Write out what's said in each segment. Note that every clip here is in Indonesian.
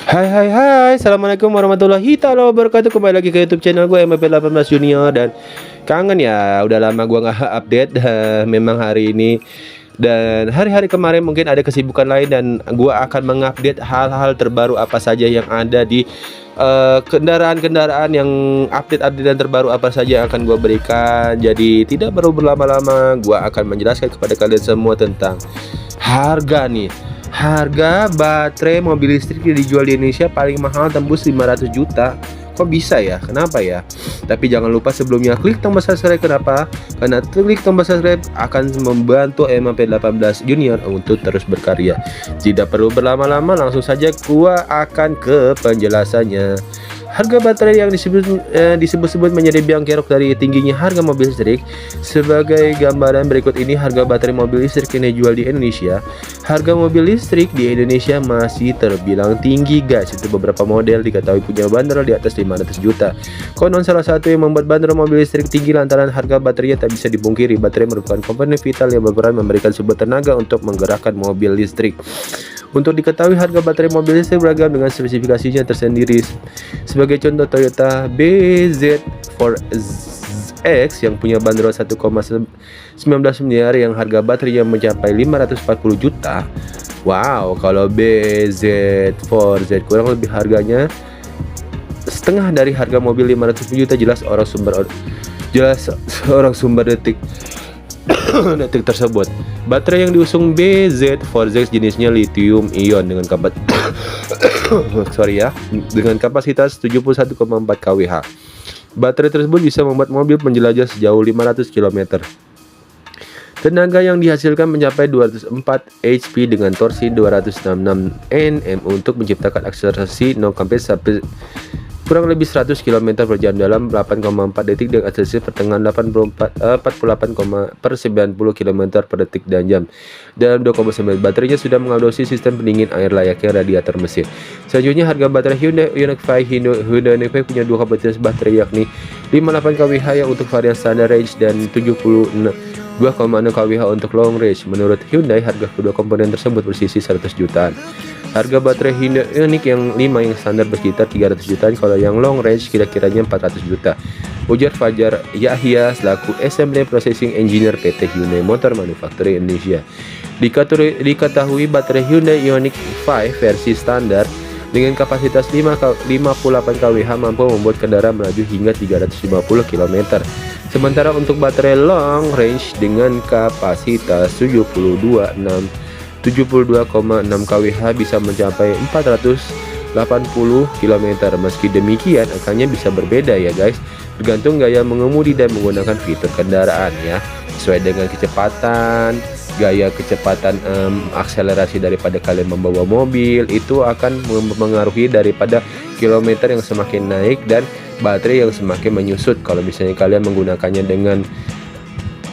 Hai hai hai, Assalamualaikum warahmatullahi taala wabarakatuh. Kembali lagi ke YouTube channel gue MP18 Junior. Dan kangen ya, udah lama gue nggak update. Memang hari ini dan hari-hari kemarin mungkin ada kesibukan lain, dan gue akan mengupdate hal-hal terbaru apa saja yang ada di kendaraan-kendaraan yang update-update dan terbaru apa saja yang akan gue berikan. Jadi tidak perlu berlama-lama, gue akan menjelaskan kepada kalian semua tentang harga nih. Harga baterai mobil listrik yang dijual di Indonesia paling mahal tembus 500 juta. Kok bisa ya? Kenapa ya? Tapi jangan lupa sebelumnya klik tombol subscribe. Kenapa? Karena klik tombol subscribe akan membantu MP18 Junior untuk terus berkarya. Tidak perlu berlama-lama, langsung saja gua akan ke penjelasannya. Harga baterai yang disebut-sebut menjadi biang kerok dari tingginya harga mobil listrik. Sebagai gambaran berikut ini harga baterai mobil listrik yang dijual di Indonesia. Harga mobil listrik di Indonesia masih terbilang tinggi guys. Itu beberapa model diketahui punya bandrol di atas 500 juta. Konon salah satu yang membuat bandrol mobil listrik tinggi lantaran harga baterainya tak bisa dipungkiri. Baterai merupakan komponen vital yang berperan memberikan sumber tenaga untuk menggerakkan mobil listrik. Untuk diketahui harga baterai mobil listrik beragam dengan spesifikasinya tersendiri. Sebagai contoh Toyota BZ4X yang punya bandrol 1,19 miliar yang harga baterainya mencapai 540 juta. Wow, kalau BZ4Z kurang lebih harganya setengah dari harga mobil 500 juta. Jelas orang sumber detik tersebut. Baterai yang diusung BZ4Z jenisnya lithium ion dengan dengan kapasitas 71,4 kWh. Baterai tersebut bisa membuat mobil menjelajah sejauh 500 km. Tenaga yang dihasilkan mencapai 204 HP dengan torsi 266 Nm untuk menciptakan akselerasi 0 sampai kurang lebih 100 km per jam dalam 8,4 detik dengan akselerasi pertengahan 48, per 90 km per detik dan jam dalam 2,9. Baterainya sudah mengadopsi sistem pendingin air layaknya radiator mesin. Selanjutnya harga baterai Hyundai Ioniq 5. Hyundai Ioniq 5 punya dua kapasitas baterai yakni 58 kWh yang untuk varian standar range dan 2,6 kWh untuk long range. Menurut Hyundai, harga kedua komponen tersebut bersisi 100 jutaan. Harga baterai Hyundai Ioniq yang 5 yang standar bersekitar 300 jutaan, kalau yang long range kira-kiranya 400 juta. Ujar Fajar Yahya selaku Assembly Processing Engineer PT Hyundai Motor Manufacturing Indonesia. Diketahui baterai Hyundai Ioniq 5 versi standar dengan kapasitas 58 kWh mampu membuat kendaraan melaju hingga 350 km. Sementara untuk baterai long range dengan kapasitas 72,6 kWh bisa mencapai 480 km. Meski demikian, angkanya bisa berbeda ya guys, tergantung gaya mengemudi dan menggunakan fitur kendaraan ya. Sesuai dengan gaya kecepatan akselerasi daripada kalian membawa mobil, itu akan mempengaruhi daripada kilometer yang semakin naik dan baterai yang semakin menyusut kalau misalnya kalian menggunakannya dengan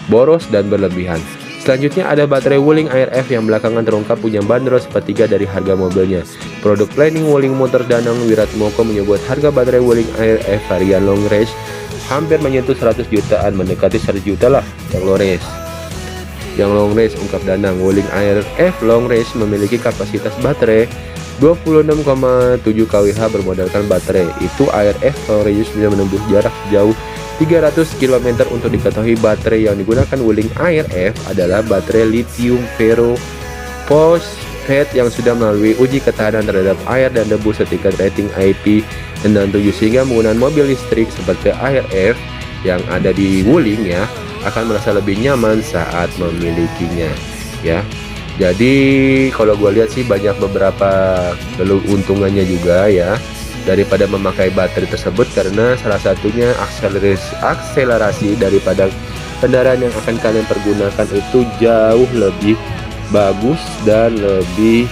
boros dan berlebihan. Selanjutnya ada baterai Wuling Air F yang belakangan terungkap punya bandrol sepertiga dari harga mobilnya. Produk planning Wuling Motor Danang Wiratmoko menyebut harga baterai Wuling Air F varian long range hampir menyentuh 100 jutaan, mendekati 100 juta lah yang long range. Ungkap Danang, Wuling Air F long range memiliki kapasitas baterai 26,7 kWh bermodalkan baterai. Itu Air F long range bisa menembus jarak jauh 300 km. Untuk diketahui baterai yang digunakan Wuling Air F adalah baterai lithium phosphate yang sudah melalui uji ketahanan terhadap air dan debu setingkat rating IP67, sehingga penggunaan mobil listrik seperti Air F yang ada di Wuling ya akan merasa lebih nyaman saat memilikinya ya. Jadi kalau gue lihat sih banyak beberapa keuntungannya juga ya daripada memakai baterai tersebut, karena salah satunya akselerasi daripada kendaraan yang akan kalian pergunakan itu jauh lebih bagus dan lebih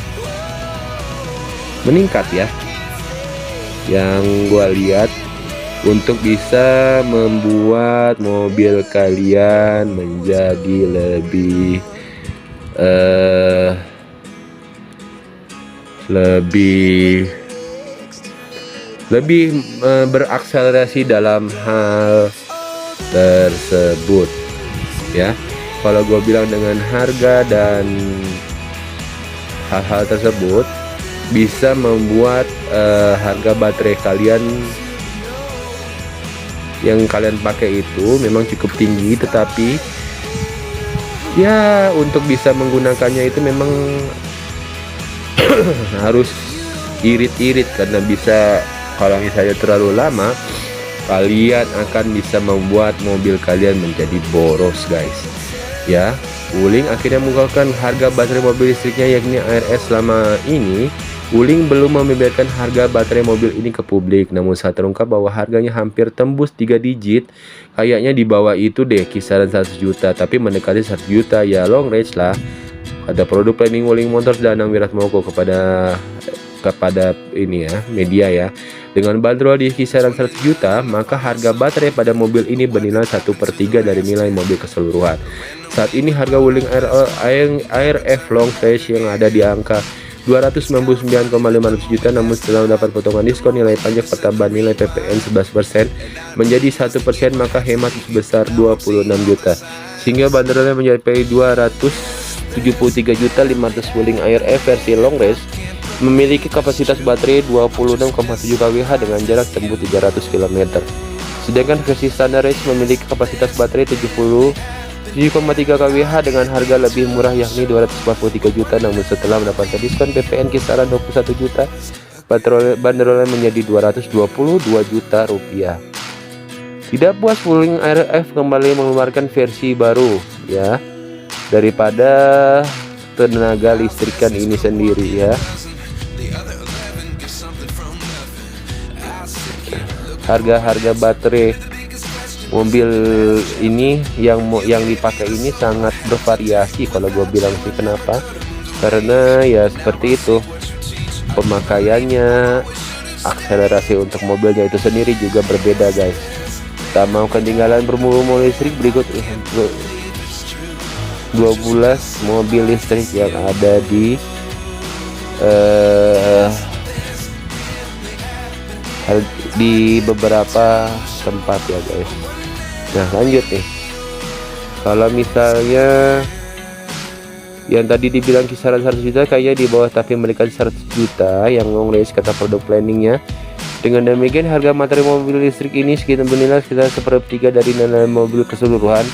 meningkat ya, yang gue lihat, untuk bisa membuat mobil kalian menjadi lebih berakselerasi dalam hal tersebut ya. Kalau gue bilang dengan harga dan hal-hal tersebut, bisa membuat harga baterai kalian yang kalian pakai itu memang cukup tinggi, tetapi ya untuk bisa menggunakannya itu memang harus irit-irit, karena bisa kalau misalnya terlalu lama kalian akan bisa membuat mobil kalian menjadi boros guys ya. Wuling akhirnya mengungkapkan harga baterai mobil listriknya yakni ARS. Selama ini Wuling belum membeberkan harga baterai mobil ini ke publik, namun saat terungkap bahwa harganya hampir tembus 3 digit, kayaknya di bawah itu deh, kisaran 100 juta, tapi mendekati 100 juta ya, long range lah, kata produk planning Wuling Motors Danang Wiratmoko kepada ini ya, media ya. Dengan bandrol di kisaran 100 juta, maka harga baterai pada mobil ini bernilai 1/3 dari nilai mobil keseluruhan. Saat ini harga Wuling ARF long range yang ada di angka 299,500 juta, namun setelah mendapat potongan diskon nilai pajak pertambahan nilai PPN 11% menjadi 1%, maka hemat sebesar 26 juta, sehingga bandrolnya mencapai 273.500. Wuling ARF versi long range memiliki kapasitas baterai 26,7 kWh dengan jarak tempuh 300 km. Sedangkan versi standar range memiliki kapasitas baterai 77,3 kWh dengan harga lebih murah yakni 243 juta, namun setelah mendapatkan diskon PPN kisaran 21 juta, bandrolnya menjadi 222 juta rupiah. Tidak puas, Wuling ARF kembali mengeluarkan versi baru ya daripada tenaga listrikan ini sendiri ya. Harga baterai mobil ini yang dipakai ini sangat bervariasi kalau gue bilang sih. Kenapa? Karena ya seperti itu, pemakaiannya, akselerasi untuk mobilnya itu sendiri juga berbeda guys. Tak mau ketinggalan bermobil listrik, berikut 12 mobil listrik yang ada di beberapa tempat ya guys. Nah lanjut nih, kalau misalnya yang tadi dibilang kisaran 100 juta kayaknya di bawah, tapi mereka 100 juta yang long range kata produk planningnya. Dengan demikian harga materi mobil listrik ini bernilai sekitar 1/3 dari nilai mobil keseluruhan.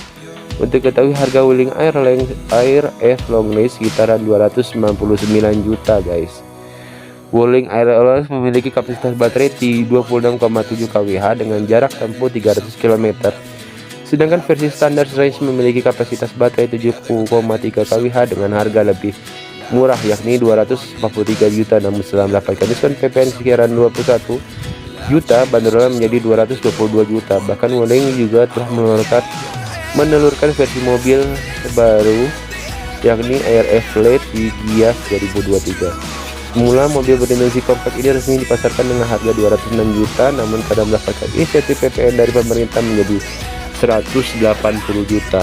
Untuk ketahui harga Wuling ARF long range sekitaran 299 juta guys. Wuling ARF memiliki kapasitas baterai di 26,7 kWh dengan jarak tempuh 300 km. Sedangkan versi standar range memiliki kapasitas baterai 7,3 kWh dengan harga lebih murah yakni 243 juta, namun setelah mendapatkan diskon PPN sekitaran 21 juta, bandrolnya menjadi 222 juta. Bahkan Wuling juga telah menelurkan versi mobil baru yakni ARF Lite di Gias 2023. Semula mobil berdimensi kompak ini resmi dipasarkan dengan harga 206 juta, namun karena mendapatkan insentif PPN dari pemerintah menjadi 180 juta.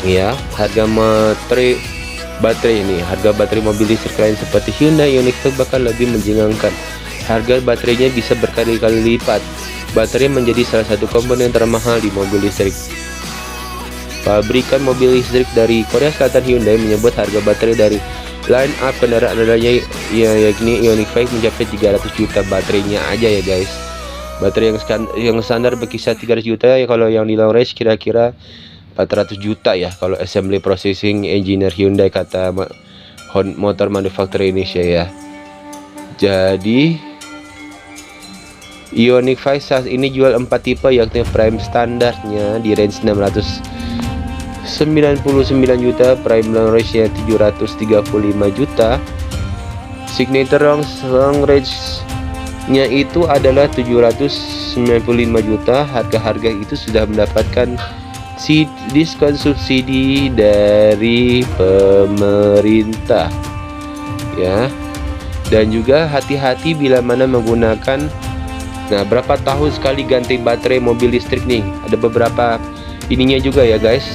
Ya, harga baterai ini, harga baterai mobil listrik lain seperti Hyundai Ioniq 5 bahkan lebih menjengangkan. Harga baterainya bisa berkali-kali lipat. Baterai menjadi salah satu komponen termahal di mobil listrik. Pabrikan mobil listrik dari Korea Selatan Hyundai menyebut harga baterai dari line up kendaraan adanya yakni Ioniq 5 mencapai 300 juta baterainya aja ya guys. Baterai yang standar berkisar 300 juta ya, kalau yang di long range kira-kira 400 juta ya kalau assembly processing engineer Hyundai kata motor manufacturer Indonesia ya. Jadi Ioniq 5 saat ini jual 4 tipe yakni prime standarnya di range 699 juta, prime long range nya 735 juta, signature long range nya itu adalah 795 juta. Harga-harga itu sudah mendapatkan diskon subsidi dari pemerintah ya. Dan juga hati-hati bila mana menggunakan. Nah, berapa tahun sekali ganti baterai mobil listrik nih? Ada beberapa ininya juga ya guys.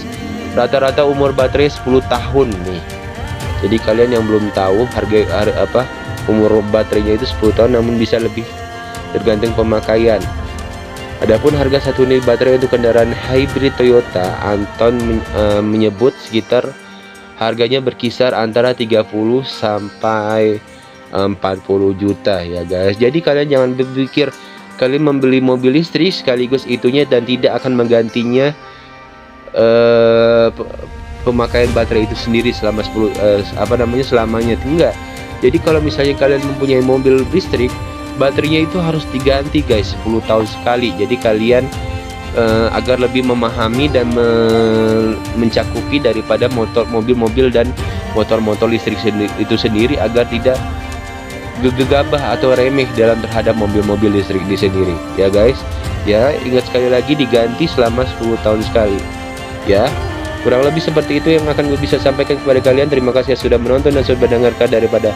Rata-rata umur baterai 10 tahun nih. Jadi kalian yang belum tahu umur baterainya itu 10 tahun, namun bisa lebih tergantung pemakaian. Adapun harga satu unit baterai untuk kendaraan hybrid Toyota, Anton menyebut sekitar harganya berkisar antara 30 sampai 40 juta ya guys. Jadi kalian jangan berpikir kalian membeli mobil listrik sekaligus itunya dan tidak akan menggantinya pemakaian baterai itu sendiri selama selamanya. Enggak. Jadi kalau misalnya kalian mempunyai mobil listrik, baterainya itu harus diganti guys 10 tahun sekali. Jadi kalian agar lebih memahami dan mencakupi daripada mobil-mobil dan motor-motor listrik itu sendiri, agar tidak gegabah atau remeh dalam terhadap mobil-mobil listrik ini sendiri ya guys. Ya, ingat sekali lagi diganti selama 10 tahun sekali ya. Kurang lebih seperti itu yang akan gue bisa sampaikan kepada kalian. Terima kasih sudah menonton dan sudah mendengarkan daripada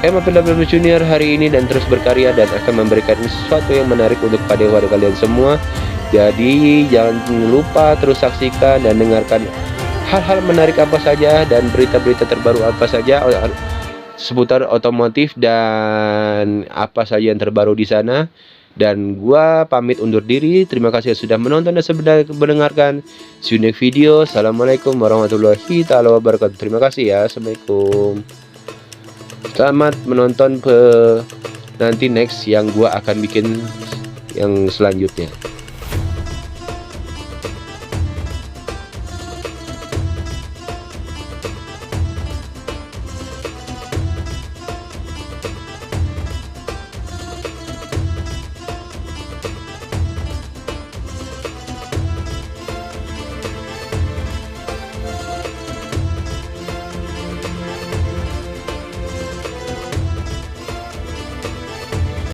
MAPW Junior hari ini, dan terus berkarya dan akan memberikan sesuatu yang menarik untuk pada kalian semua. Jadi jangan lupa terus saksikan dan dengarkan hal-hal menarik apa saja dan berita-berita terbaru apa saja seputar otomotif dan apa saja yang terbaru di sana. Dan gua pamit undur diri. Terima kasih sudah menonton dan sudah mendengarkan. See you next video. Assalamualaikum warahmatullahi wabarakatuh. Terima kasih ya. Assalamualaikum. Selamat menonton nanti next yang gua akan bikin yang selanjutnya.